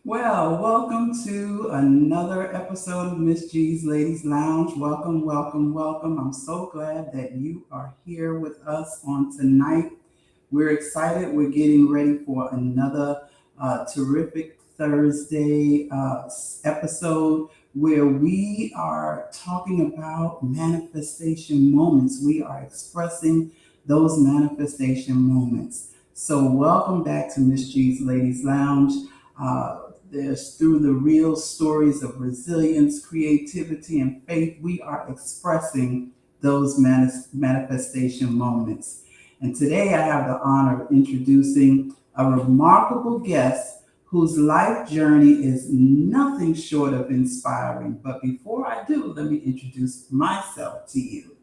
Well, welcome to another episode of Miss G's Ladies Lounge. Welcome, welcome, welcome. I'm so glad that you are here with us on tonight. We're excited. We're getting ready for another terrific Thursday episode where we are talking about manifestation moments. We are expressing those manifestation moments. So, welcome back to Miss G's Ladies Lounge. There's through the real stories of resilience, creativity, and faith, we are expressing those manifestation moments. And today I have the honor of introducing a remarkable guest whose life journey is nothing short of inspiring. But before I do, let me introduce myself to you.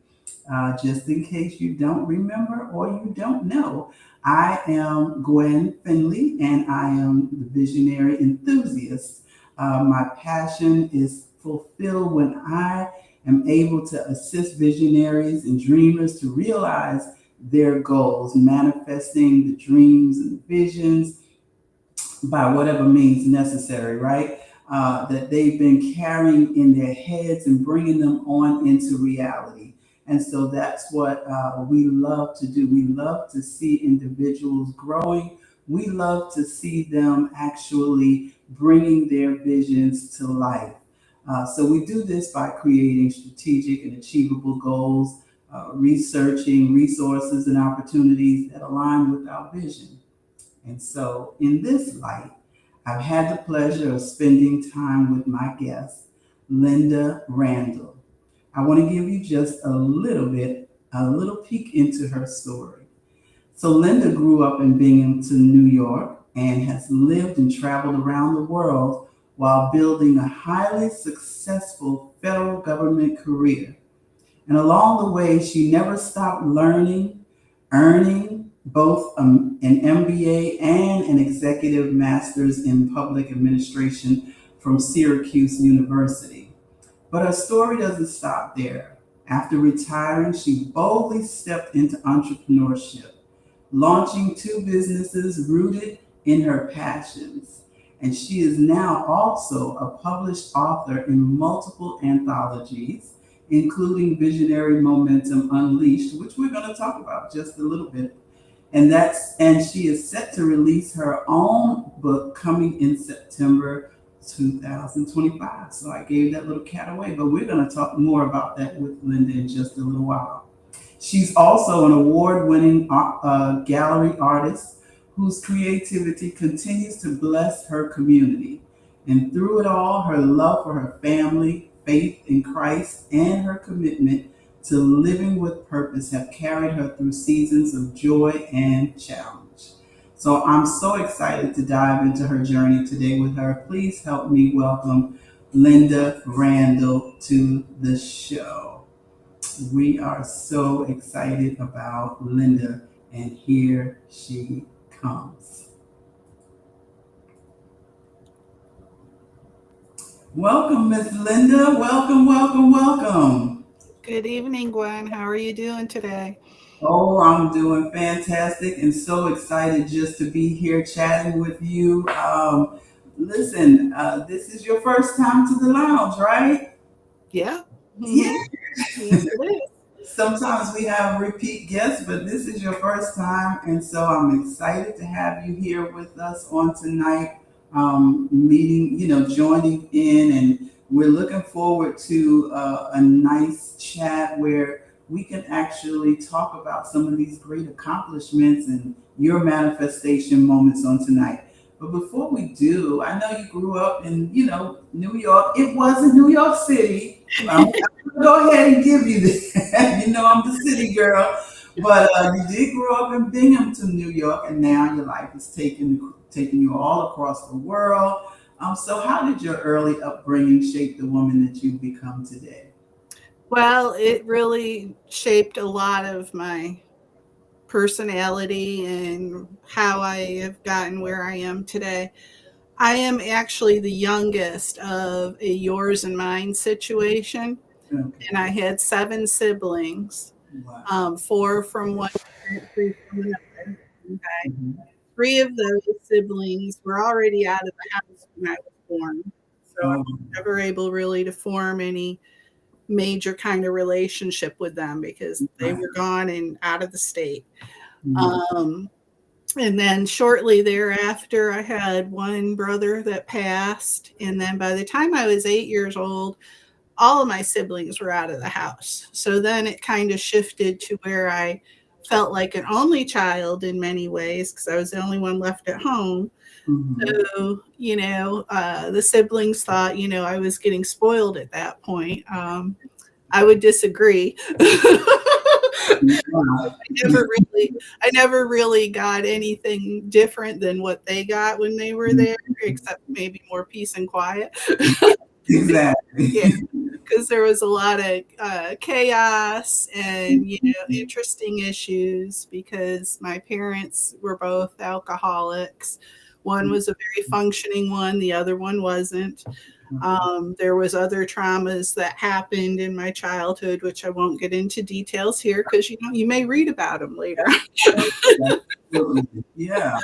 Just in case you don't remember or you don't know, I am Gwen Finley and I am the visionary enthusiast. My passion is fulfilled when I am able to assist visionaries and dreamers to realize their goals, manifesting the dreams and visions by whatever means necessary, right? That they've been carrying in their heads and bringing them on into reality. And so that's what we love to do. We love to see individuals growing. We love to see them actually bringing their visions to life. So we do this by creating strategic and achievable goals, researching resources and opportunities that align with our vision. And so, in this light, I've had the pleasure of spending time with my guest, Linda Randall. I want to give you just a little peek into her story. So, Linda grew up in Binghamton, New York, and has lived and traveled around the world while building a highly successful federal government career. And along the way, she never stopped learning, earning both an MBA and an executive master's in public administration from Syracuse University. But her story doesn't stop there. After retiring, she boldly stepped into entrepreneurship, launching two businesses rooted in her passions. And she is now also a published author in multiple anthologies, including Visionary Momentum Unleashed, which we're going to talk about just a little bit. And she is set to release her own book coming in September 2025. So I gave that little cat away, but we're going to talk more about that with Linda in just a little while. She's also an award winning gallery artist whose creativity continues to bless her community. And through it all, her love for her family, faith in Christ, and her commitment to living with purpose have carried her through seasons of joy and challenge. So I'm so excited to dive into her journey today with her. Please help me welcome Linda Randall to the show. We are so excited about Linda, and here she comes. Welcome, Miss Linda. Welcome, welcome, welcome. Good evening, Gwen. How are you doing today? Oh, I'm doing fantastic and so excited just to be here chatting with you. Listen, this is your first time to the lounge, right? Yeah. Yeah. Yes, it is. Sometimes we have repeat guests, but this is your first time, and so I'm excited to have you here with us on tonight, meeting, joining in, and we're looking forward to a nice chat where we can actually talk about some of these great accomplishments and your manifestation moments on tonight. But before we do, I know you grew up in, New York. It wasn't New York City. Go ahead and give you this. I'm the city girl, but you did grow up in Binghamton, New York, and now your life is taking you all across the world. So, how did your early upbringing shape the woman that you've become today? Well, it really shaped a lot of my personality and how I have gotten where I am today. I am actually the youngest of a yours and mine situation, Okay. and I had seven siblings, Wow. four from one parent, three from another. Okay. Mhm. 3 of those siblings were already out of the house when I was born. So I Oh, was never able really to form any major kind of relationship with them because they right. were gone and out of the state. Mm, Um, and then shortly thereafter, I had one brother that passed. And then by the time I was 8 years old, all of my siblings were out of the house. So then it kind of shifted to where I felt like an only child in many ways because I was the only one left at home. mhm. So, the siblings thought, I was getting spoiled at that point. I would disagree. Yeah. I never really got anything different than what they got when they were there, except maybe more peace and quiet. Exactly. Yeah, because there was a lot of chaos and interesting issues because my parents were both alcoholics. One was a very functioning one, the other one wasn't. There was other traumas that happened in my childhood, which I won't get into details here because you may read about them later. Absolutely. Yeah.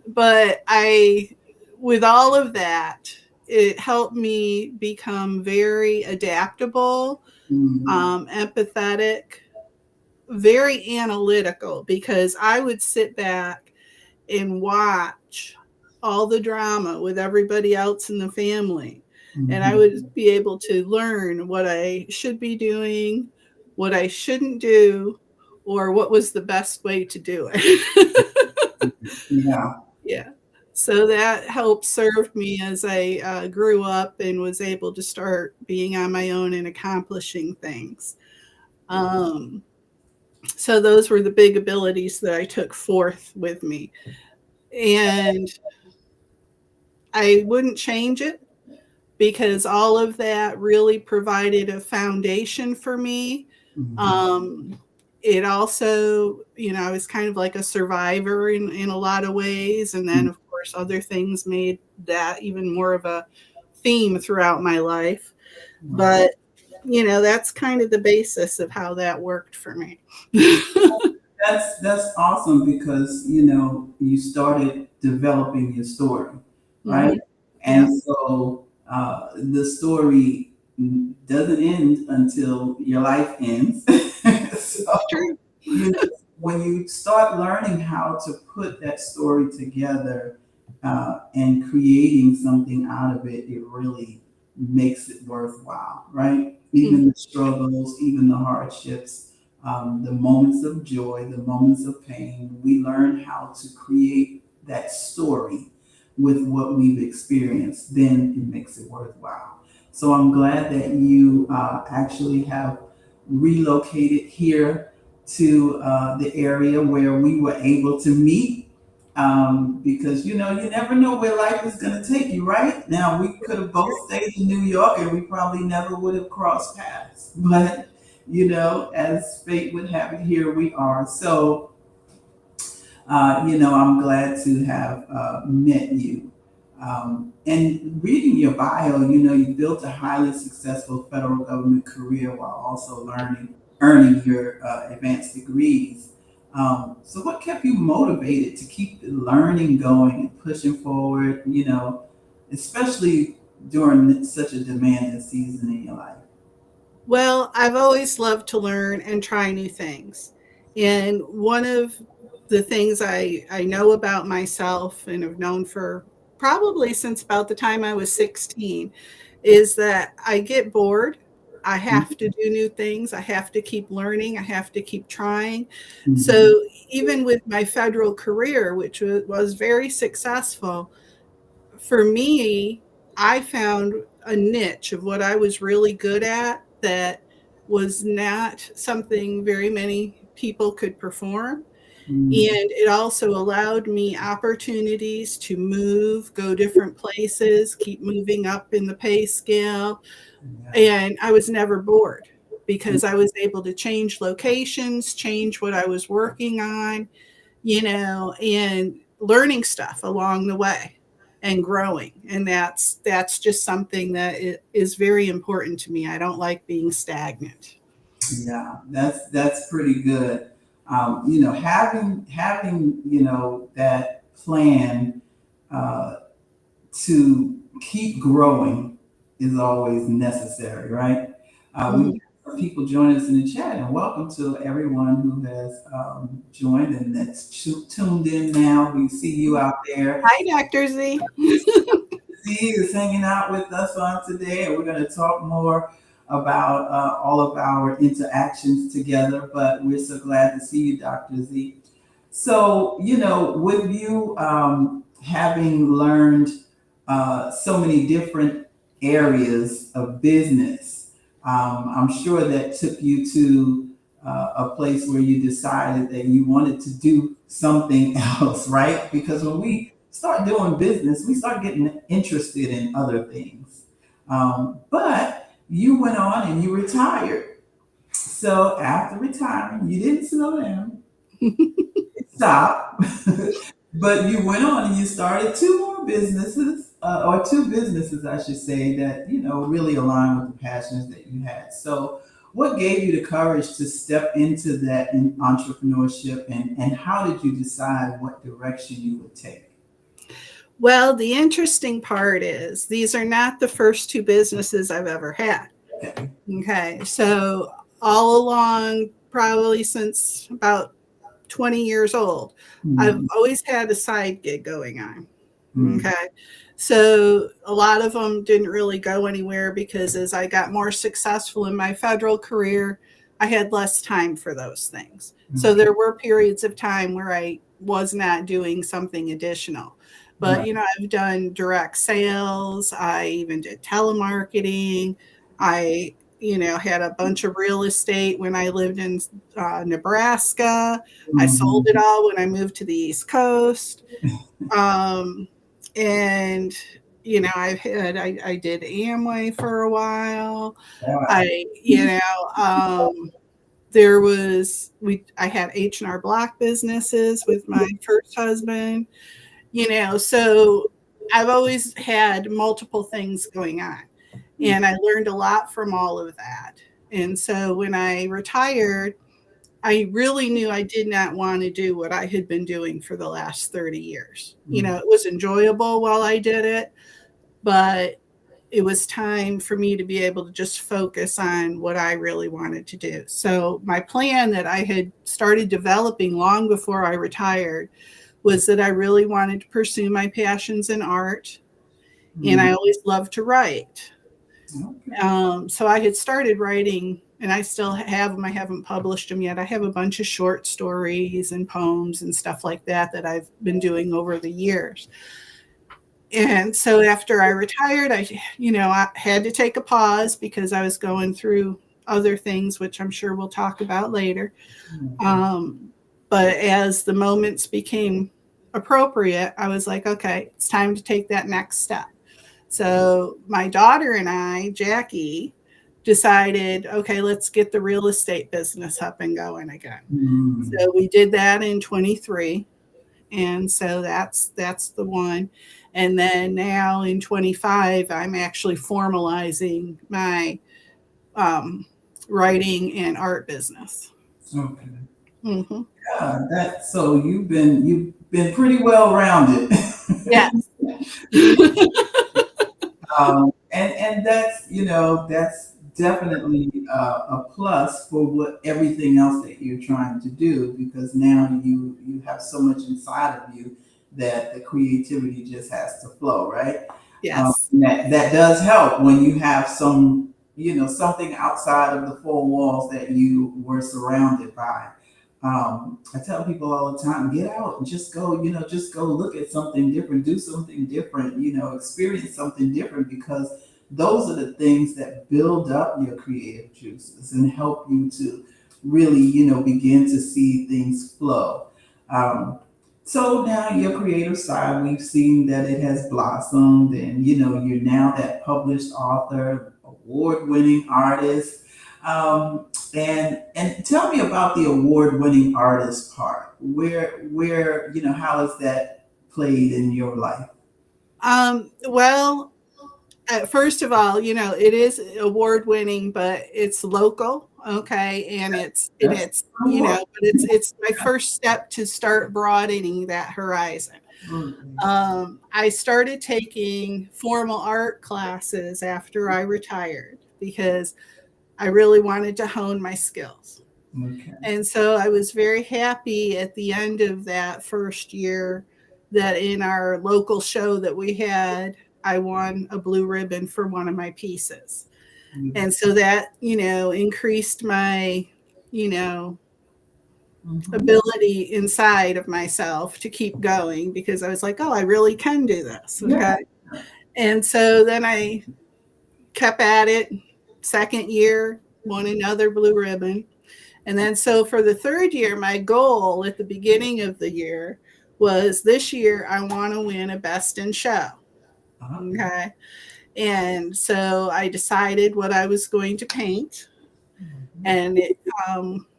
But with all of that, it helped me become very adaptable, Mhm. empathetic, very analytical because I would sit back and watch all the drama with everybody else in the family. And I Mhm. would be able to learn what I should be doing, what I shouldn't do, or what was the best way to do it. Yeah. Yeah. So that helped serve me as I grew up and was able to start being on my own and accomplishing things. Um, so those were the big abilities that I took forth with me. And I wouldn't change it because all of that really provided a foundation for me. Mhm. Um, it also, I was kind of like a survivor in a lot of ways. And then, of course, other things made that even more of a theme throughout my life. Right. But, that's kind of the basis of how that worked for me. That's awesome because you started developing your story, right? Hmm. And Yeah, so the story doesn't end until your life ends. it's So true. you know, when you start learning how to put that story together and creating something out of it, it really makes it worthwhile, right? Mhm. Even the struggles, even the hardships, the moments of joy, the moments of pain, we learn how to create that story with what we've experienced, then it makes it worthwhile. So I'm glad that you actually have relocated here to the area where we were able to meet. Because you never know where life is going to take you, right? Now, we could have both stayed in New York and we probably never would have crossed paths. But, as fate would have it, here we are. So, I'm glad to have met you. And reading your bio, you built a highly successful federal government career while also earning your advanced degrees. So, what kept you motivated to keep the learning going and pushing forward? Especially during such a demanding season in your life. Well, I've always loved to learn and try new things. And one of the things I know about myself and have known for probably since about the time I was 16 is that I get bored. I have to do new things. I have to keep learning. I have to keep trying. Mhm. So even with my federal career, which was very successful, for me, I found a niche of what I was really good at that was not something very many people could perform. Mhm. And it also allowed me opportunities to move, go different places, keep moving up in the pay scale. Yeah. And I was never bored because I was able to change locations, change what I was working on, and learning stuff along the way and growing. And that's just something that is very important to me. I don't like being stagnant. Yeah, that's pretty good. Having that plan to keep growing is always necessary, right? We have Mhm. some people join us in the chat, and welcome to everyone who has joined and that's tuned in now. We see you out there. Hi, Dr. Z. Z is hanging out with us on today, and we're going to talk more about all of our interactions together. But we're so glad to see you, Dr. Z. So, with you having learned so many different areas of business, I'm sure that took you to a place where you decided that you wanted to do something else, right? Because when we start doing business, we start getting interested in other things. But you went on and you retired. So after retiring, you didn't slow down, stop, but you went on and you started two more businesses, or two businesses, I should say, that really align with the passions that you had. So, what gave you the courage to step into that in entrepreneurship, and how did you decide what direction you would take? Well, the interesting part is these are not the first two businesses I've ever had. Okay. Okay. So, all along, probably since about 20 years old, I've Mm, always had a side gig going on. mm, Okay. So a lot of them didn't really go anywhere because as I got more successful in my federal career, I had less time for those things. So okay. there were periods of time where I was not doing something additional. But, Right. I've done direct sales. I even did telemarketing. I, had a bunch of real estate when I lived in Nebraska. I sold it Mhm. all when I moved to the East Coast. Um, and I did Amway for a while. Wow. I you know there was we I had H&R Block businesses with my first husband. So I've always had multiple things going on, and I learned a lot from all of that. And so when I retired, I really knew I did not want to do what I had been doing for the last 30 years. Mm, It was enjoyable while I did it, but it was time for me to be able to just focus on what I really wanted to do. So, my plan that I had started developing long before I retired was that I really wanted to pursue my passions in art, and mm, I always loved to write. okay. So I had started writing, and I still have them. I haven't published them yet. I have a bunch of short stories and poems and stuff like that that I've been doing over the years. And so after I retired, I had to take a pause because I was going through other things, which I'm sure we'll talk about later. Okay. Um, but as the moments became appropriate, I was like, okay, it's time to take that next step. So my daughter and I, Jackie, decided, okay, let's get the real estate business up and going again. Mm, So we did that in 23. And so that's the one. And then now in 25, I'm actually formalizing my um, writing and art business. okay. Hmm. That so you've been pretty well rounded. Yes. And that's definitely a plus for what everything else that you're trying to do, because now you have so much inside of you that the creativity just has to flow, right? Yes. That does help when you have something outside of the four walls that you were surrounded by. I tell people all the time, get out and just go look at something different, do something different, experience something different, because those are the things that build up your creative juices and help you to really, begin to see things flow. Um, so now your creative side, we've seen that it has blossomed, and you're now that published author, award-winning artist. And tell me about the award-winning artist part. Where how is that played in your life? Well, first of all, it is award winning, but it's local. Okay. And That's you know, work. but it's my first step to start broadening that horizon. Absolutely. I started taking formal art classes after I retired because I really wanted to hone my skills. Okay. And so I was very happy at the end of that first year that in our local show that we had, I won a blue ribbon for one of my pieces. And so that, increased my, you know, Mhm. ability inside of myself to keep going because I was like, oh, I really can do this. Yeah. Okay. And so then I kept at it. Second year, won another blue ribbon. And then so for the third year, my goal at the beginning of the year was this year I want to win a best in show. Okay. Okay. And so I decided what I was going to paint. Mhm. And it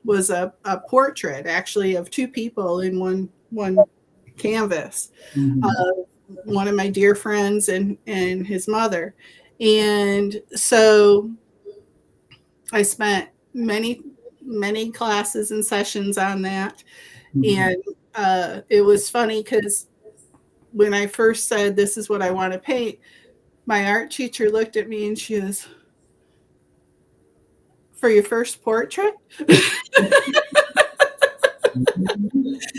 was a portrait actually of two people in one canvas. Mhm. One of my dear friends and his mother. And so I spent many classes and sessions on that. Mhm. And it was funny because when I first said, this is what I want to paint, my art teacher looked at me and she goes, for your first portrait?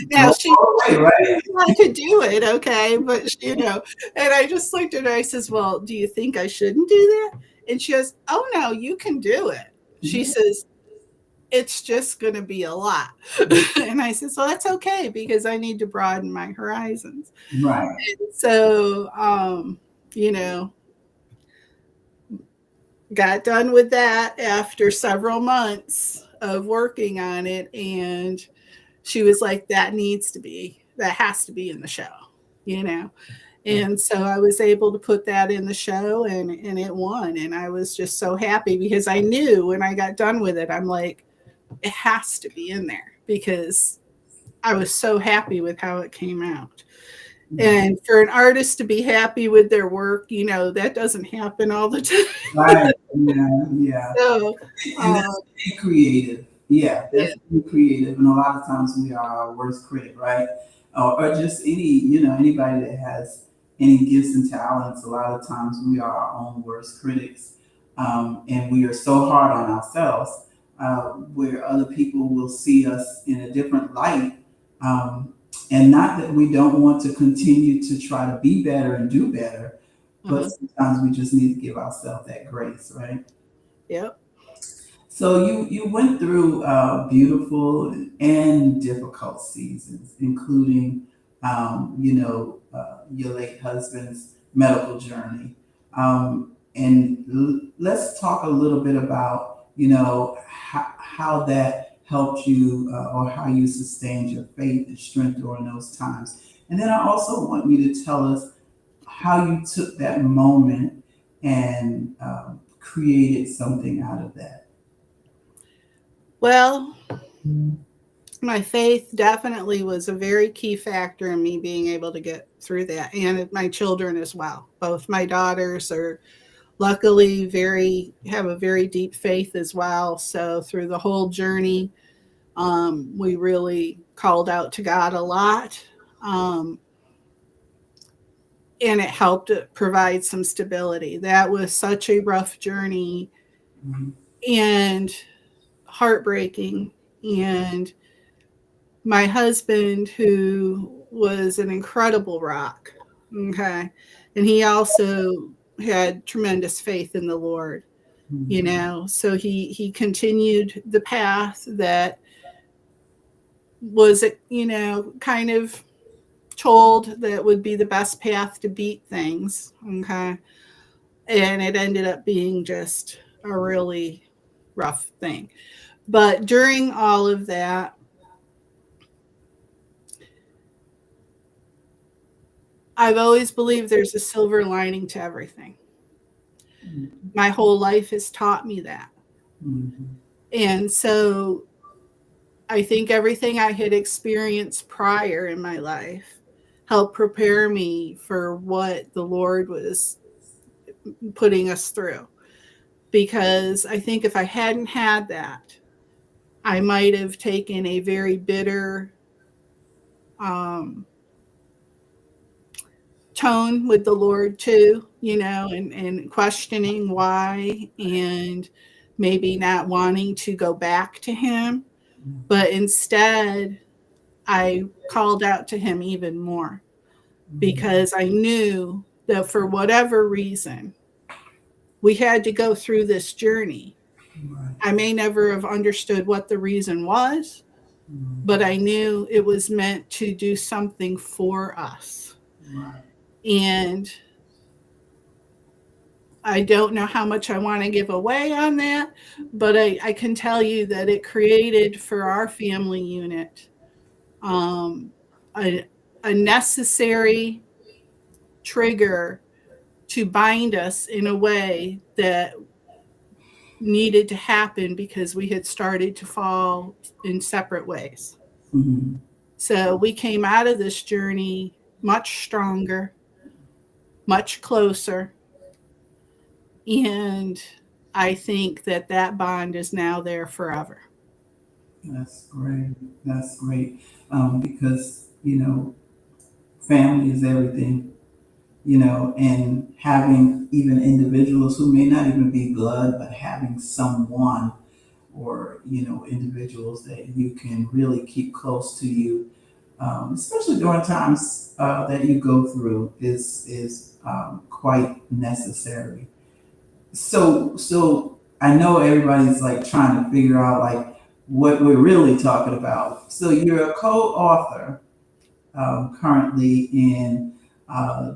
Now, Go she all the way, right? I could do it, okay, but and I just looked at her. I says, "Well, do you think I shouldn't do that?" And she goes, "Oh no, you can do it." She Yeah. says, "It's just going to be a lot," and I said, "So that's okay because I need to broaden my horizons." Right. So, you know, got done with that after several months of working on it, and she was like, that has to be in the show, you know." And so I was able to put that in the show and it won. And I was just so happy because I knew when I got done with it, I'm like, it has to be in there because I was so happy with how it came out. Yeah. And for an artist to be happy with their work, that doesn't happen all the time. Right. Yeah. Yeah. So, And uh, that's being creative. Yeah, yeah, that's being creative. And a lot of times we are our worst critic, right? Or just anybody that has any gifts and talents. A lot of times we are our own worst critics, and we are so hard on ourselves. Where other people will see us in a different light, and not that we don't want to continue to try to be better and do better, but uh-huh, sometimes we just need to give ourselves that grace, right? yep, So you went through beautiful and difficult seasons, including your late husband's medical journey. And let's talk a little bit about how that helped you or how you sustained your faith and strength during those times. And then I also want you to tell us how you took that moment and created something out of that. well, my faith definitely was a very key factor in me being able to get through that, and my children as well. Both my daughters are luckily very have a very deep faith as well. So through the whole journey, we really called out to God a lot, um, and it helped provide some stability. That was such a rough journey Mhm. and heartbreaking, and my husband, who was an incredible rock, okay, and he also had tremendous faith in the Lord, Mhm. so he continued the path that was, kind of told that would be the best path to beat things, okay, and it ended up being just a really rough thing. But during all of that, I've always believed there's a silver lining to everything. Mhm. My whole life has taught me that. Mhm. And so I think everything I had experienced prior in my life helped prepare me for what the Lord was putting us through. because I think if I hadn't had that, I might have taken a very bitter um, tone with the Lord too, and questioning why, and maybe not wanting to go back to Him. But instead, I called out to Him even more because I knew that for whatever reason, we had to go through this journey. Right. I may never have understood what the reason was, but I knew it was meant to do something for us. Right. And I don't know how much I want to give away on that, but I can tell you that it created for our family unit um, a, a necessary trigger to bind us in a way that needed to happen because we had started to fall in separate ways. Mm-hmm. So we came out of this journey much stronger, much closer. And I think that that bond is now there forever. That's great. That's great. Because, family is everything, and having even individuals who may not even be blood, but having someone or, individuals that you can really keep close to you, especially during times that you go through, is quite necessary. So I know everybody's like trying to figure out like what we're really talking about. So you're a co-author currently in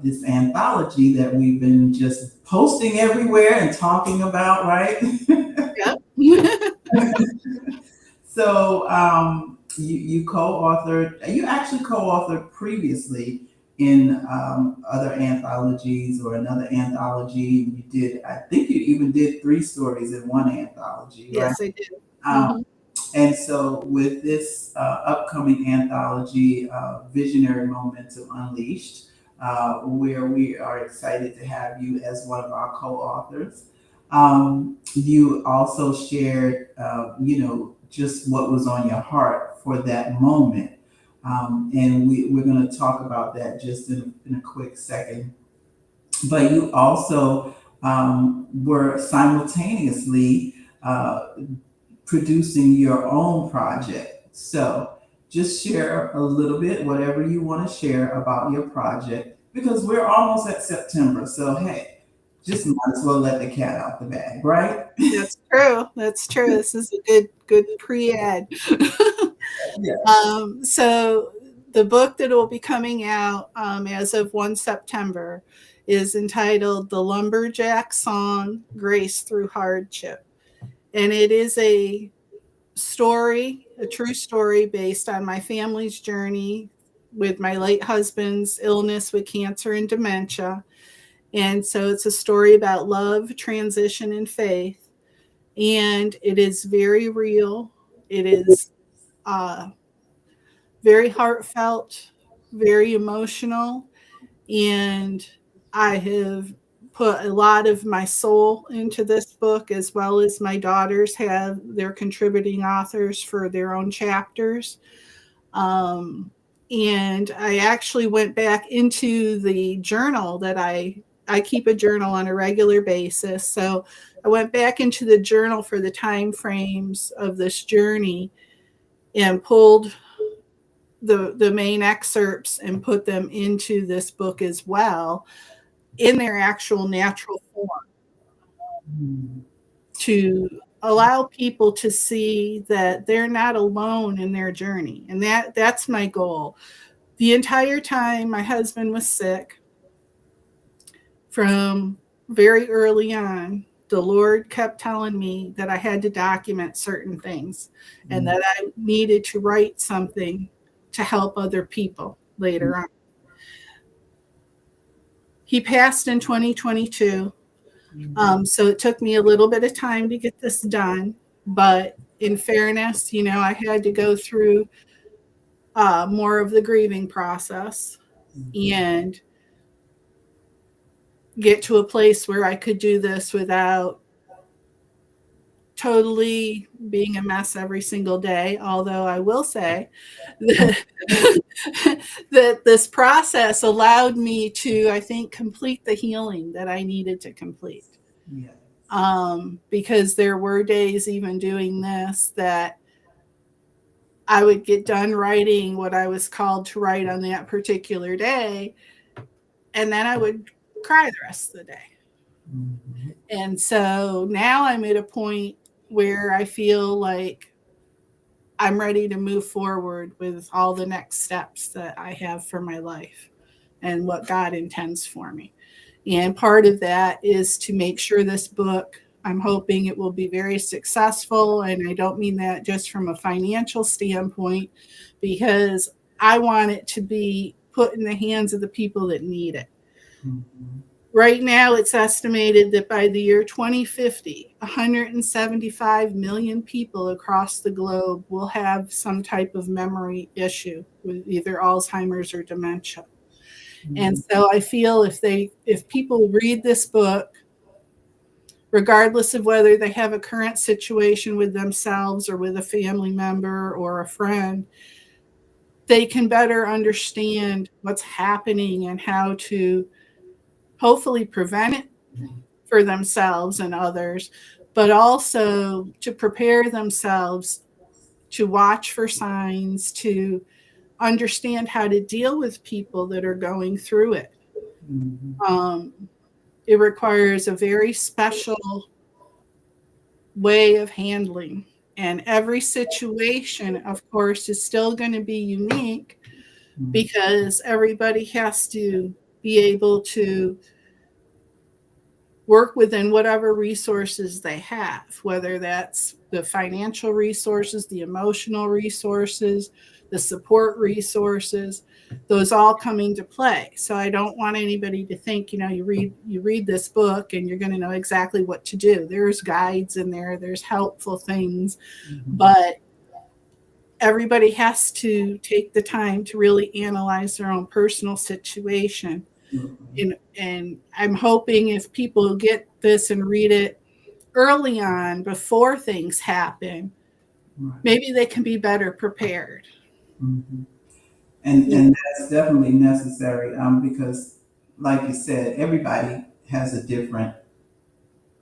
this anthology that we've been just posting everywhere and talking about, right? Yep. So you co-authored. You actually co-authored previously in other anthologies or another anthology. You did. I think you even did three stories in one anthology, right? Yes, I did. Um, Mm-hmm. and so with this upcoming anthology, Visionary Momentum Unleashed, where we are excited to have you as one of our co-authors. You also shared, just what was on your heart for that moment. And we're going to talk about that just in a quick second. But you also were simultaneously producing your own project. So just share a little bit, whatever you want to share about your project, because we're almost at September. So, hey, just might as well let the cat out the bag, right? That's true. That's true. This is a good pre-ad. Yeah. So the book that will be coming out as of 1 September is entitled The Lumberjack Song, Grace Through Hardship. And it is a story, a true story based on my family's journey with my late husband's illness with cancer and dementia. And so it's a story about love, transition, and faith. And it is very real. It is uh, very heartfelt, very emotional. And I have put a lot of my soul into this book, as well as my daughters have their contributing authors for their own chapters. Um, and I actually went back into the journal that I keep a journal on a regular basis. So I went back into the journal for the time frames of this journey and pulled the main excerpts and put them into this book as well in their actual natural form Mm. to allow people to see that they're not alone in their journey. And that's my goal. The entire time my husband was sick, from very early on, the Lord kept telling me that I had to document certain things and that I needed to write something to help other people later on. He passed in 2022. So it took me a little bit of time to get this done. But in fairness, I had to go through more of the grieving process and get to a place where I could do this without totally being a mess every single day, although I will say that, that this process allowed me to, I think, complete the healing that I needed to complete. Yeah. Because there were days, even doing this, that I would get done writing what I was called to write on that particular day, and then I would cry the rest of the day. Mm-hmm. And so now I'm at a point where I feel like I'm ready to move forward with all the next steps that I have for my life and what God intends for me. And part of that is to make sure this book, I'm hoping it will be very successful. And I don't mean that just from a financial standpoint, because I want it to be put in the hands of the people that need it. Mm-hmm. Right now, it's estimated that by the year 2050, 175 million people across the globe will have some type of memory issue with either Alzheimer's or dementia. And so I feel if people read this book, regardless of whether they have a current situation with themselves or with a family member or a friend, they can better understand what's happening and how to hopefully prevent it for themselves and others, but also to prepare themselves to watch for signs, to understand how to deal with people that are going through it. Mm-hmm. It requires a very special way of handling. And every situation, of course, is still going to be unique because everybody has to be able to work within whatever resources they have, whether that's the financial resources, the emotional resources, the support resources, those all come into play. So I don't want anybody to think, you read this book and you're going to know exactly what to do. There's guides in there, there's helpful things, but everybody has to take the time to really analyze their own personal situation. And I'm hoping if people get this and read it early on before things happen, maybe they can be better prepared. Mm-hmm. And that's definitely necessary because, like you said, everybody has a different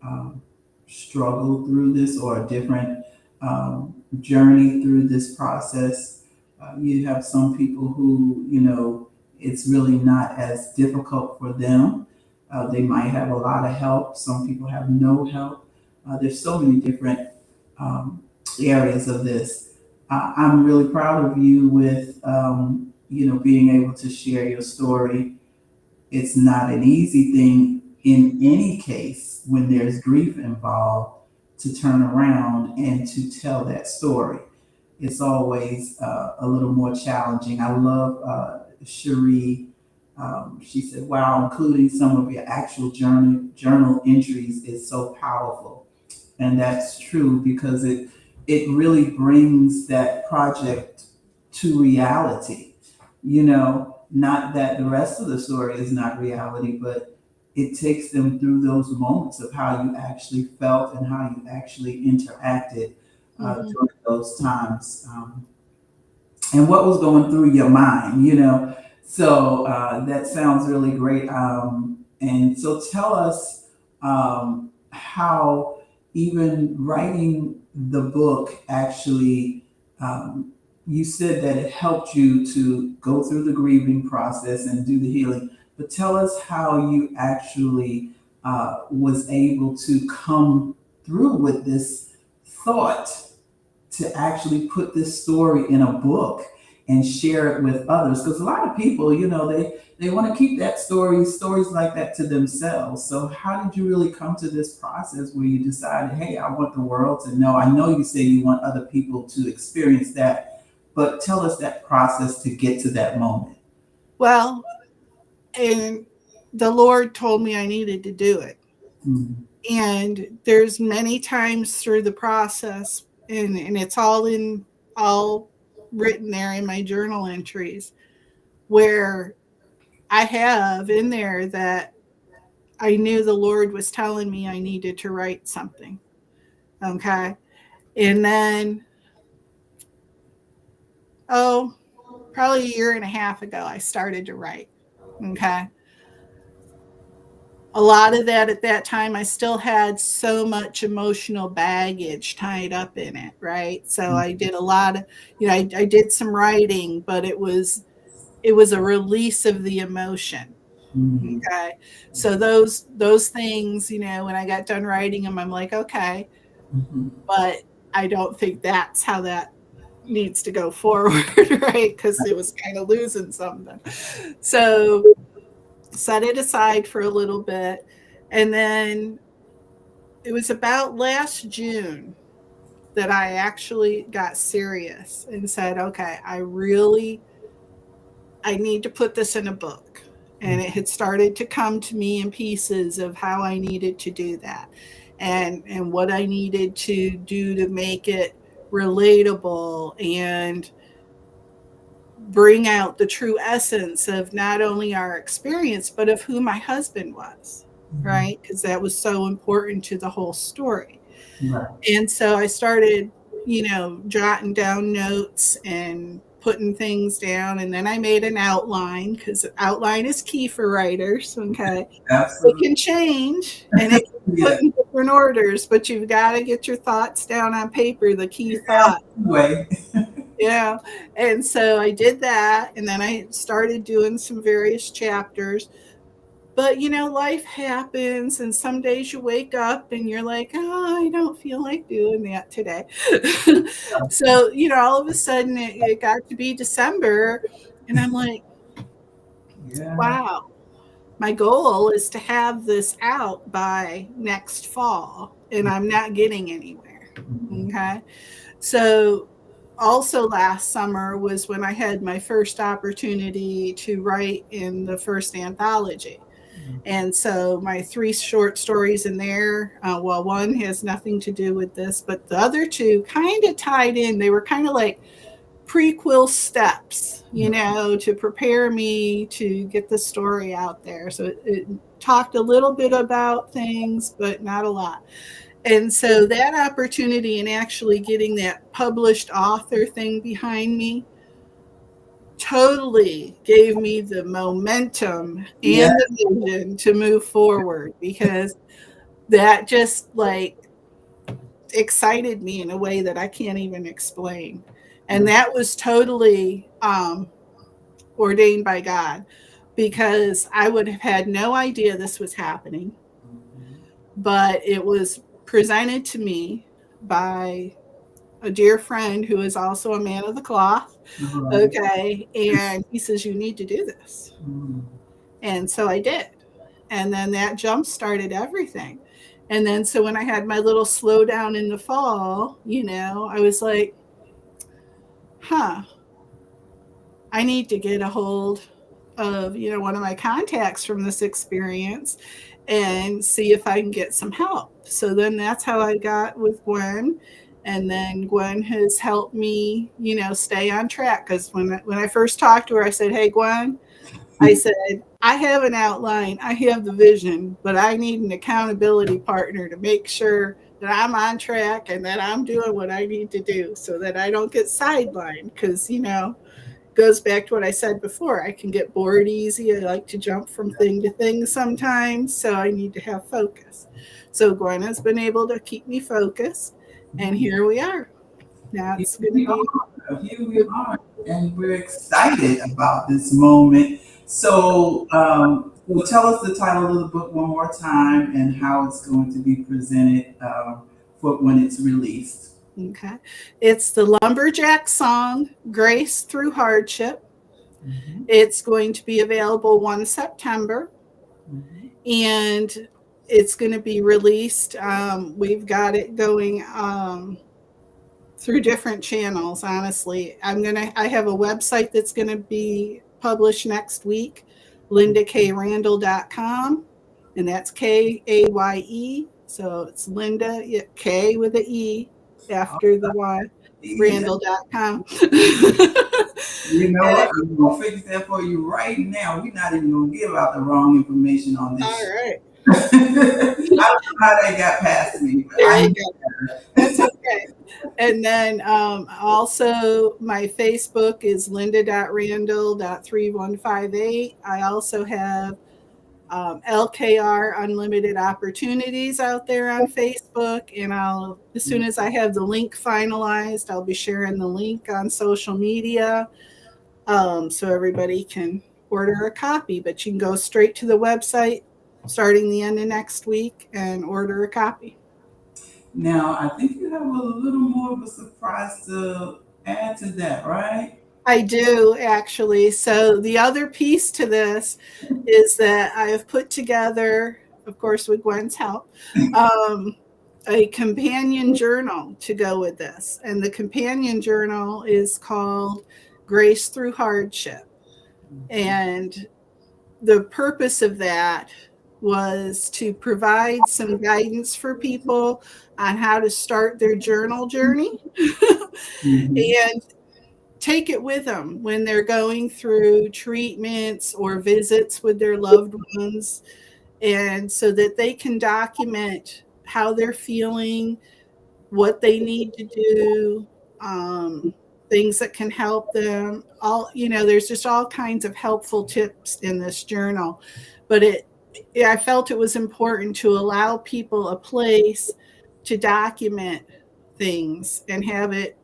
um, struggle through this or a different journey through this process. You have some people who, it's really not as difficult for them. They might have a lot of help. Some people have no help. There's so many different um, areas of this. I'm really proud of you with, being able to share your story. It's not an easy thing in any case when there's grief involved to turn around and to tell that story. It's always a little more challenging. I love Cherie. She said, "Wow, including some of your actual journal entries is so powerful," and that's true because it really brings that project to reality. Not that the rest of the story is not reality, but it takes them through those moments of how you actually felt and how you actually interacted during those times, and what was going through your mind. So that sounds really great. And so tell us how even writing the book actually, you said that it helped you to go through the grieving process and do the healing, but tell us how you actually was able to come through with this thought to actually put this story in a book and share it with others, because a lot of people, they want to keep that stories like that to themselves. So how did you really come to this process where you decided, hey, I want the world to know? I know you say you want other people to experience that, but tell us that process to get to that moment. Well, and the Lord told me I needed to do it. Mm-hmm. And there's many times through the process, and it's all written there in my journal entries, where I have in there that I knew the Lord was telling me I needed to write something. Okay. And then, probably a year and a half ago, I started to write. Okay. A lot of that at that time, I still had so much emotional baggage tied up in it, right? So I did a lot of, I did some writing, but it was a release of the emotion. Mm-hmm. Okay. So those things, when I got done writing them, I'm like, okay, Mm-hmm. but I don't think that's how that needs to go forward, right? Because it was kind of losing something. So set it aside for a little bit. And then it was about last June that I actually got serious and said, okay, I need to put this in a book. And it had started to come to me in pieces of how I needed to do that and what I needed to do to make it relatable and bring out the true essence of not only our experience, but of who my husband was, Mm-hmm. right? Because that was so important to the whole story. Right. And so I started, jotting down notes and putting things down. And then I made an outline because outline is key for writers. Okay. It Absolutely. can change and it can be Yeah. put in different orders, but you've got to get your thoughts down on paper, the key Yeah. thought. Way. Yeah. And so I did that. And then I started doing some various chapters. But life happens, and some days you wake up and you're like, oh, I don't feel like doing that today. So, all of a sudden it got to be December, and I'm like, Yeah. wow, my goal is to have this out by next fall, and I'm not getting anywhere. Mm-hmm. Okay. So, also last summer was when I had my first opportunity to write in the first anthology. And so my three short stories in there, well, one has nothing to do with this, but the other two kind of tied in. They were kind of like prequel steps, to prepare me to get the story out there. So it talked a little bit about things, but not a lot. And so that opportunity and actually getting that published author thing behind me totally gave me the momentum Yeah. and the vision to move forward because that just like excited me in a way that I can't even explain. And that was totally ordained by God because I would have had no idea this was happening, but it was presented to me by a dear friend who is also a man of the cloth. Right. Okay. And he says, you need to do this. Mm-hmm. And so I did. And then that jump started everything. And then so when I had my little slowdown in the fall, I was like, huh, I need to get a hold of, one of my contacts from this experience and see if I can get some help. So then that's how I got with Gwen. And then Gwen has helped me, stay on track. Because when I first talked to her, I said, hey, Gwen, I said, I have an outline, I have the vision, but I need an accountability partner to make sure that I'm on track and that I'm doing what I need to do so that I don't get sidelined. Because, goes back to what I said before. I can get bored easy. I like to jump from thing to thing sometimes. So I need to have focus. So Gwen has been able to keep me focused. And here we are. Now Here it's going to we be are. Here we are. And we're excited about this moment. So tell us the title of the book one more time and how it's going to be presented for when it's released. okay. It's the Lumberjack song, Grace Through Hardship. Mm-hmm. It's going to be available 1 September. Mm-hmm. And it's going to be released. We've got it going through different channels, honestly. I have a website that's going to be published next week, lindakrandall.com, and that's Kaye. So it's Linda K with an E after the Y, Yeah. Randall.com. You know And what? I'm going to fix that for you right now. We're not even going to give out the wrong information on all this show. right. I don't know how that got past me, but There I you go. That's okay. And then also my Facebook is linda.randall.3158. I also have LKR Unlimited Opportunities out there on Facebook. And as soon as I have the link finalized, I'll be sharing the link on social media so everybody can order a copy. But you can go straight to the website starting the end of next week and order a copy. now I think you have a little more of a surprise to add to that, right? I do actually. So the other piece to this is that I have put together, of course, with Gwen's help, um, a companion journal to go with this. And the companion journal is called Grace Through Hardship. And the purpose of that was to provide some guidance for people on how to start their journal journey Mm-hmm. and take it with them when they're going through treatments or visits with their loved ones, and so that they can document how they're feeling, what they need to do, um, things that can help them. There's just all kinds of helpful tips in this journal, but I felt it was important to allow people a place to document things and have it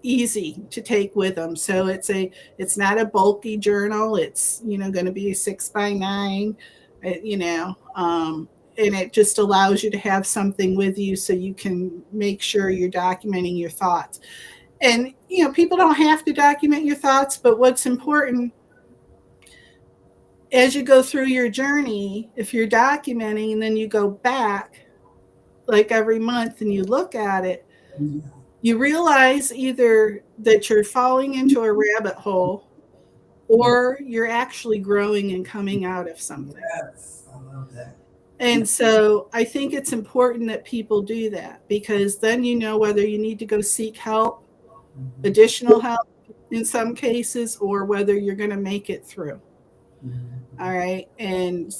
easy to take with them. So it's not a bulky journal. It's going to be 6 by 9, you know, and it just allows you to have something with you so you can make sure you're documenting your thoughts. And people don't have to document your thoughts, but what's important as you go through your journey, if you're documenting and then you go back like every month and you look at it, you realize either that you're falling into a rabbit hole or you're actually growing and coming out of something. Yes, I love that. And so I think it's important that people do that, because then you know whether you need to go seek help, Mhm. additional help in some cases, or whether you're going to make it through. All Mhm. right. And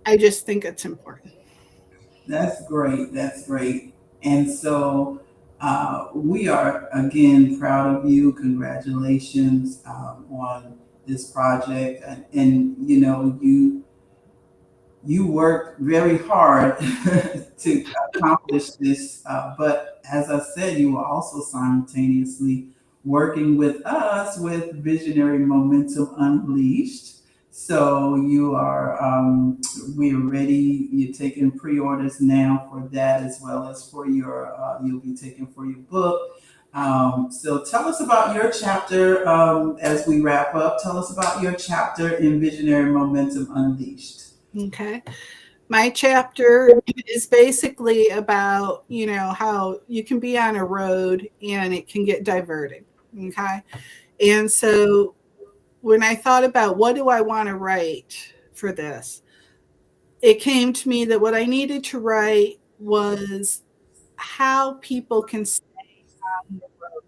I just think it's important. That's great. That's great. And so we are again proud of you. Congratulations on this project, and you worked very hard to accomplish this. But as I said, you were also simultaneously working with us with Visionary Momentum Unleashed. So we're ready. You're taking pre-orders now for that, as well as for you'll be taking for your book. So tell us about your chapter as we wrap up. Tell us about your chapter in Visionary Momentum Unleashed. Okay. My chapter is basically about, how you can be on a road and it can get diverted. Okay. And so when I thought about what do I want to write for this, it came to me that what I needed to write was how people can stay on the road.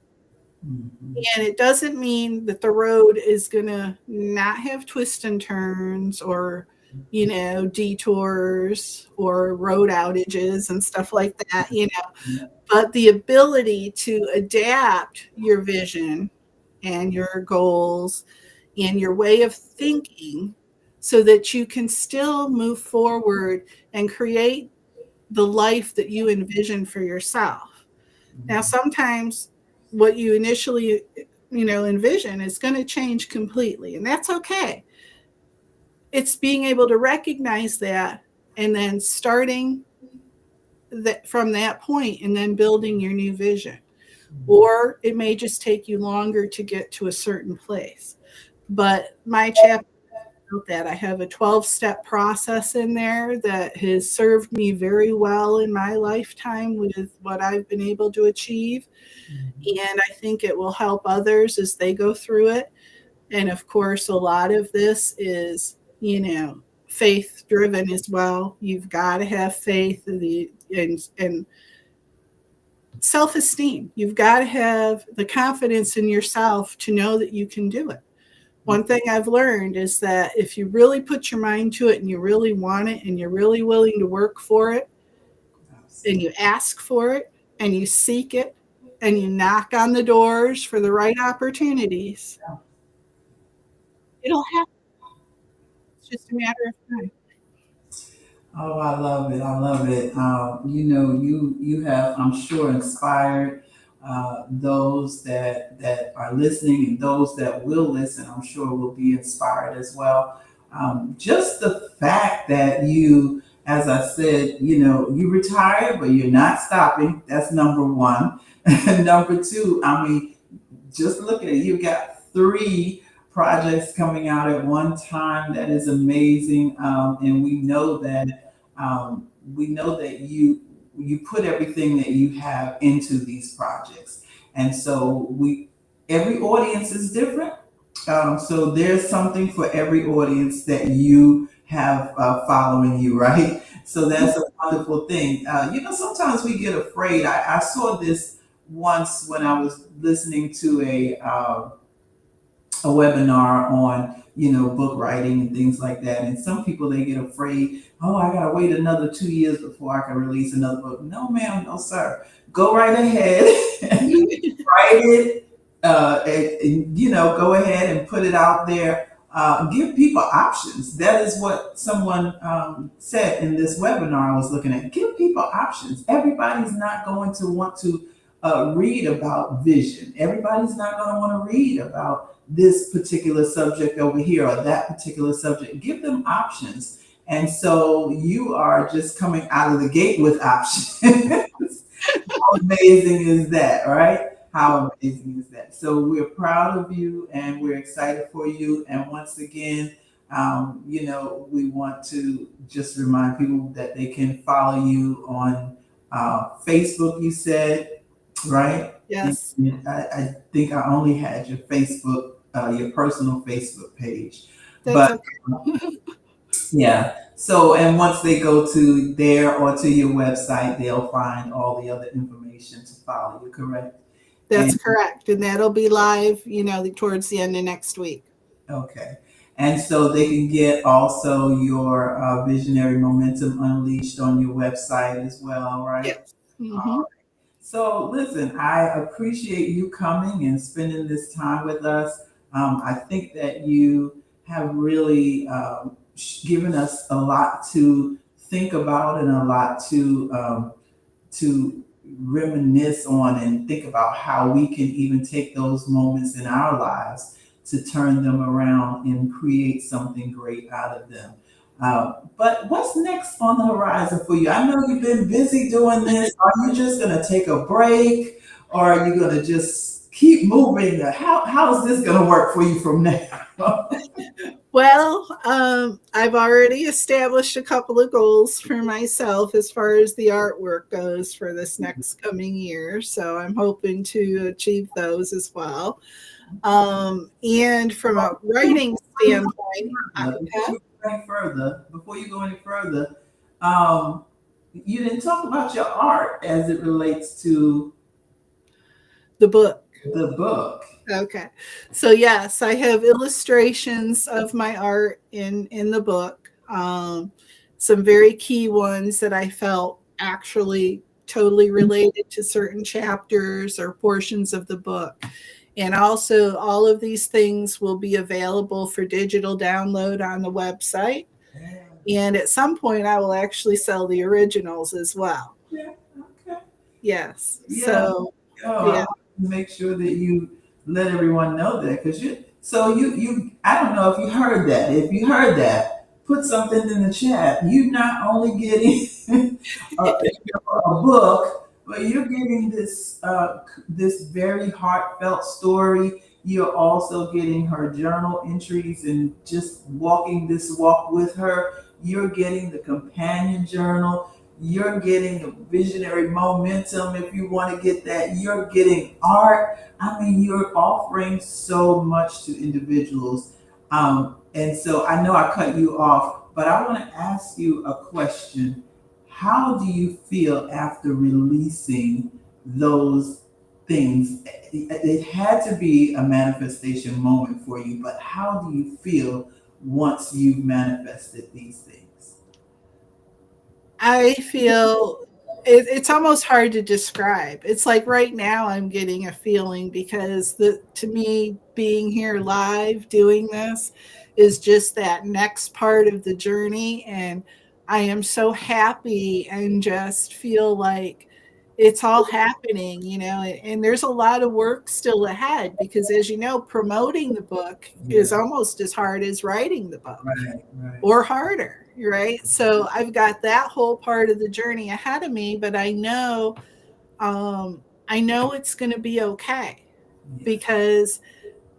Mhm. And it doesn't mean that the road is going to not have twists and turns or, detours or road outages and stuff like that, but the ability to adapt your vision and your goals and your way of thinking so that you can still move forward and create the life that you envision for yourself. Now, sometimes what you initially, envision is going to change completely, and that's okay. It's being able to recognize that and then starting that from that point and then building your new vision. Or it may just take you longer to get to a certain place. But my chapter that I have a 12-step process in there that has served me very well in my lifetime with what I've been able to achieve. And I think it will help others as they go through it. And of course, a lot of this is, faith driven as well. You've got to have faith and self esteem. You've got to have the confidence in yourself to know that you can do it. One thing I've learned is that if you really put your mind to it and you really want it and you're really willing to work for it and you ask for it and you seek it and you knock on the doors for the right opportunities, it'll happen. It's just a matter of time. Oh, I love it. I love it. You have, I'm sure, inspired those that are listening, and those that will listen, I'm sure, will be inspired as well. Just the fact that you, as I said, you retired, but you're not stopping. That's number one. Number two, I mean, just look at it. You got three projects coming out at one time. That is amazing, and we know that you put everything that you have into these projects, and so we every audience is different. So there's something for every audience that you have following you, right? So that's a wonderful thing. Sometimes we get afraid. I saw this once when I was listening to a webinar on book writing and things like that, and some people, they get afraid. Oh, I gotta wait another 2 years before I can release another book. No ma'am, no sir, go right ahead. Write it, go ahead and put it out there. Give people options. That is what someone said in this webinar I was looking at. Give people options. Everybody's not going to want to read about vision. Everybody's not going to want to read about this particular subject over here or that particular subject. Give them options. And so you are just coming out of the gate with options. How amazing is that, right? How amazing is that? So we're proud of you and we're excited for you. And once again, we want to just remind people that they can follow you on Facebook, you said, right? Yes. I think I only had your Facebook, your personal Facebook page. That's But okay. yeah. So, and once they go to there or to your website, they'll find all the other information to follow you, correct? That's And correct. And that'll be live, towards the end of next week. okay. And so they can get also your Visionary Momentum Unleashed on your website as well, right? Yes. Hmm. So, listen, I appreciate you coming and spending this time with us. I think that you have really given us a lot to think about and a lot to reminisce on and think about how we can even take those moments in our lives to turn them around and create something great out of them. But what's next on the horizon for you? I know you've been busy doing this. Are you just going to take a break, or are you going to just keep moving? How is this going to work for you from now? Well, I've already established a couple of goals for myself as far as the artwork goes for this next coming year. So I'm hoping to achieve those as well. And from a writing standpoint, Before you go any further, um, you didn't talk about your art as it relates to the book. the book. Okay. So yes, I have illustrations of my art in the book. Some very key ones that I felt actually totally related to certain chapters or portions of the book. And also all of these things will be available for digital download on the website. And at some point I will actually sell the originals as well. Yeah. Okay. Yes. Yeah. So Oh, yeah. I make sure that you let everyone know that, because you I don't know if you heard that. If you heard that, put something in the chat. You not only getting a book, but you're getting this very heartfelt story. You're also getting her journal entries and just walking this walk with her. You're getting the companion journal. You're getting the visionary momentum. If you want to get that, you're getting art. I mean, you're offering so much to individuals. And so I know I cut you off, but I want to ask you a question. How do you feel after releasing those things, it had to be a manifestation moment for you, but how do you feel once you've manifested these things? I feel it's almost hard to describe. It's like right now I'm getting a feeling because to me being here live doing this is just that next part of the journey, and I am so happy and just feel like it's all happening, and there's a lot of work still ahead because as you know, promoting the book is Yeah, almost as hard as writing the book right, right. or harder, right? So I've got that whole part of the journey ahead of me, but I know it's going to be okay Yeah, because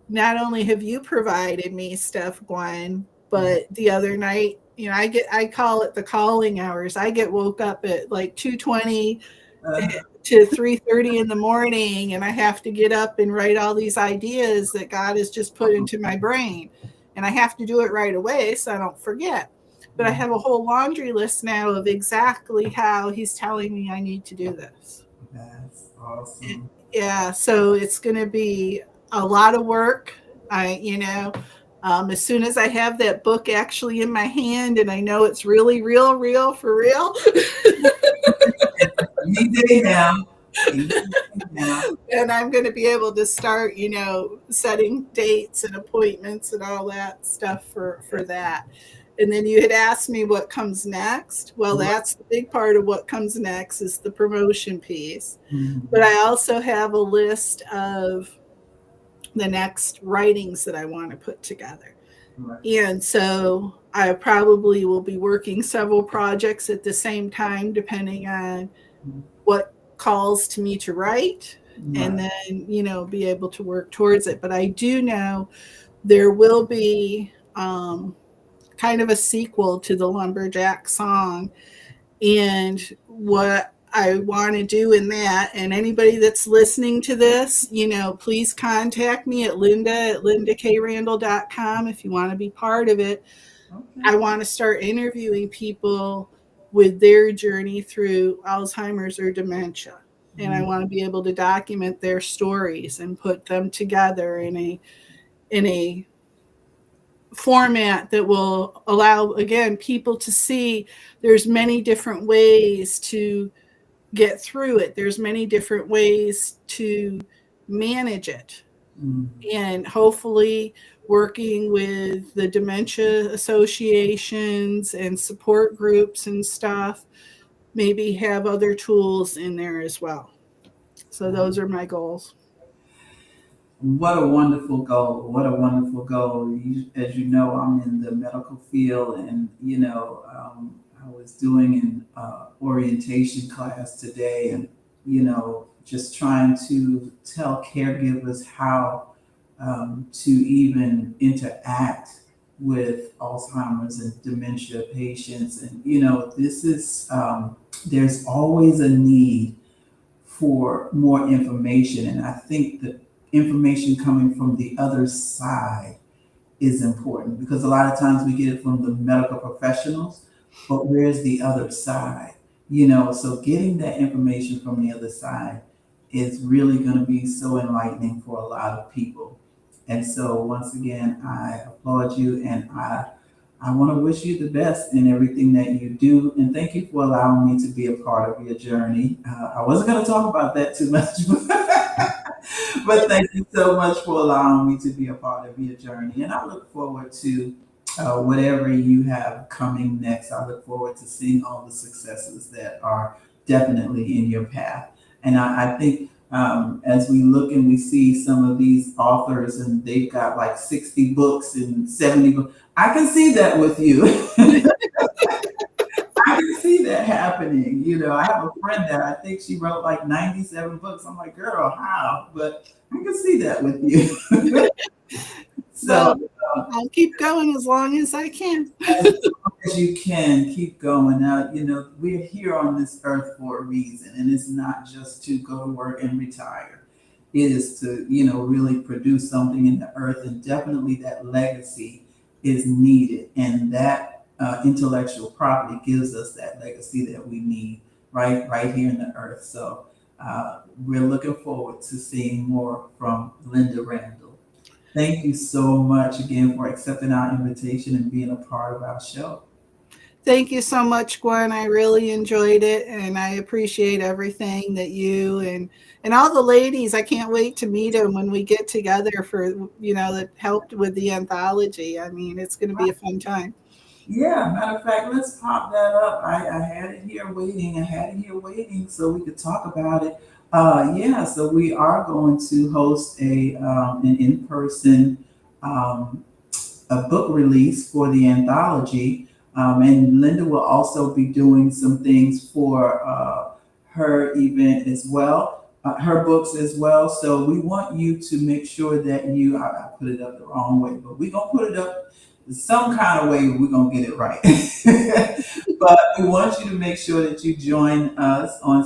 not only have you provided me stuff, Gwen, yeah. but the other night, I call it the calling hours. I get woke up at like 2:20 Uh, to 3:30 in the morning, and I have to get up and write all these ideas that God has just put into my brain, and I have to do it right away so I don't forget. But I have a whole laundry list now of exactly how he's telling me I need to do this. that's awesome. Yeah, so it's going to be a lot of work. As soon as I have that book actually in my hand and I know it's really real for real, Any day now. Any day now. and I'm going to be able to start, setting dates and appointments and all that stuff for that. And then you had asked me what comes next. Well, Right. that's the big part of what comes next is the promotion piece. But Mhm. I also have a list of the next writings that I want to put together. Right. And so I probably will be working several projects at the same time, depending on what calls to me to write, and Right. then, be able to work towards it. But I do know there will be kind of a sequel to the Lumberjack song. And what I want to do in that, and anybody that's listening to this, please contact me at linda@lindakrandall.com if you want to be part of it. Okay. I want to start interviewing people with their journey through Alzheimer's or dementia. And I Mm. want to be able to document their stories and put them together in a format that will allow again people to see there's many different ways to get through it. There's many different ways to manage it, Mm. and hopefully working with the dementia associations and support groups and stuff, maybe have other tools in there as well. So those are my goals. What a wonderful goal. What a wonderful goal. As you know, I'm in the medical field, and, I was doing an orientation class today, and, just trying to tell caregivers how to even interact with Alzheimer's and dementia patients. And, this is, there's always a need for more information. And I think the information coming from the other side is important because a lot of times we get it from the medical professionals, but where's the other side? So getting that information from the other side is really going to be so enlightening for a lot of people. And so once again, I applaud you, and I want to wish you the best in everything that you do. And thank you for allowing me to be a part of your journey. I wasn't going to talk about that too much, but thank you so much for allowing me to be a part of your journey. And I look forward to whatever you have coming next. I look forward to seeing all the successes that are definitely in your path. And I think as we look and we see some of these authors and they've got like 60 books and 70 books, I can see that with you. I can see that happening. I have a friend that I think she wrote like 97 books. I'm like, girl, how? But I can see that with you. Well, So, I'll keep going as long as I can. as long as you can keep going. Now, we're here on this earth for a reason, and it's not just to go to work and retire. It is to, really produce something in the earth, and definitely that legacy is needed, and that intellectual property gives us that legacy that we need right here in the earth. So we're looking forward to seeing more from Linda Randall. Thank you so much again for accepting our invitation and being a part of our show. Thank you so much, Gwen. I really enjoyed it, and I appreciate everything that you and all the ladies. I can't wait to meet them when we get together for that helped with the anthology. I mean, it's going to be a fun time. Yeah, matter of fact, let's pop that up. I had it here waiting. I had it here waiting so we could talk about it. Yeah, so we are going to host an in person um, a book release for the anthology. And Linda will also be doing some things for her event as well, her books as well. So we want you to make sure that I put it up the wrong way, but we're going to put it up some kind of way. We're going to get it right. But we want you to make sure that you join us on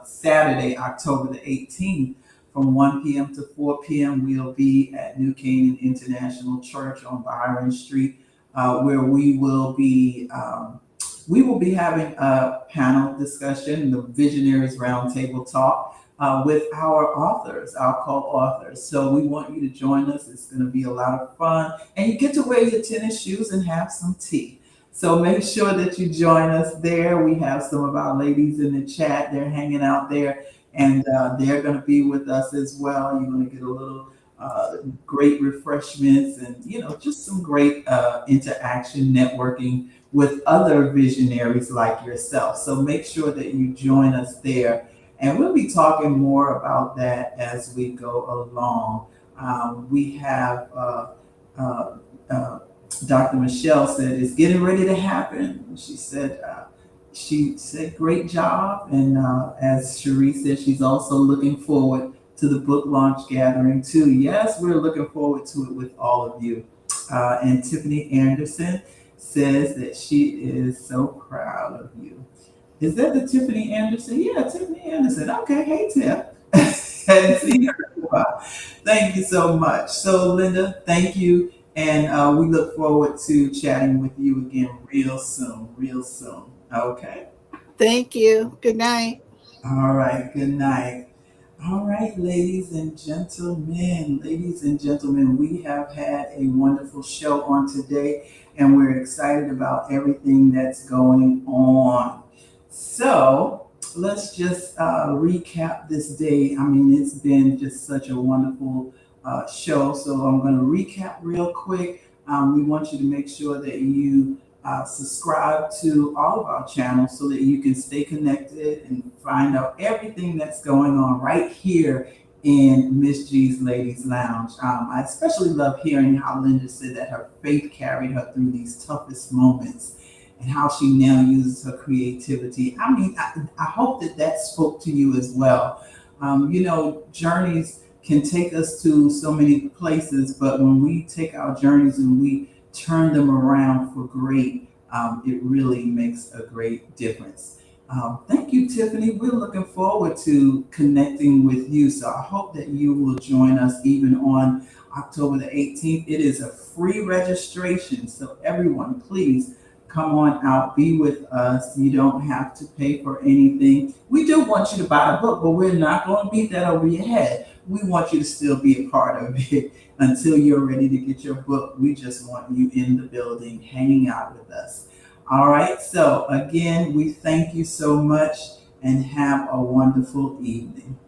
Saturday, October the 18th from 1 p.m. to 4 p.m. We'll be at New Canaan International Church on Byron Street, where we will be having a panel discussion, the Visionaries Roundtable Talk, with our authors, our co-authors. So we want you to join us. It's going to be a lot of fun, and you get to wear your tennis shoes and have some tea. So make sure that you join us there. We have some of our ladies in the chat. They're hanging out there, and they're going to be with us as well. You're going to get a little great refreshments and just some great interaction, networking with other visionaries like yourself. So make sure that you join us there, and we'll be talking more about that as we go along. We have uh, uh, Dr. Michelle said it's getting ready to happen. She said great job, and as Cherie said, she's also looking forward to the book launch gathering too. Yes, we're looking forward to it with all of you. And Tiffany Anderson says that she is so proud of you. Is that the Tiffany Anderson? Yeah, Tiffany Anderson. Okay, hey Tiff. Hadn't seen her in a while. Thank you so much. So Linda, thank you, and we look forward to chatting with you again real soon. Real soon. Okay. Thank you. Good night. All right. Good night. All right, ladies and gentlemen, we have had a wonderful show on today, and we're excited about everything that's going on. So let's just recap this day. I mean, it's been just such a wonderful show. So I'm going to recap real quick. We want you to make sure that you subscribe to all of our channels so that you can stay connected and find out everything that's going on right here in Miss G's Ladies Lounge. I especially love hearing how Linda said that her faith carried her through these toughest moments and how she now uses her creativity. I mean, I hope that that spoke to you as well. Journeys can take us to so many places, but when we take our journeys and we turn them around for great, it really makes a great difference. Thank you, Tiffany. We're looking forward to connecting with you. So I hope that you will join us even on October the 18th. It is a free registration. So everyone, please come on out, be with us. You don't have to pay for anything. We do want you to buy a book, but we're not going to beat that over your head. We want you to still be a part of it until you're ready to get your book. We just want you in the building, hanging out with us. All right. So again, we thank you so much and have a wonderful evening.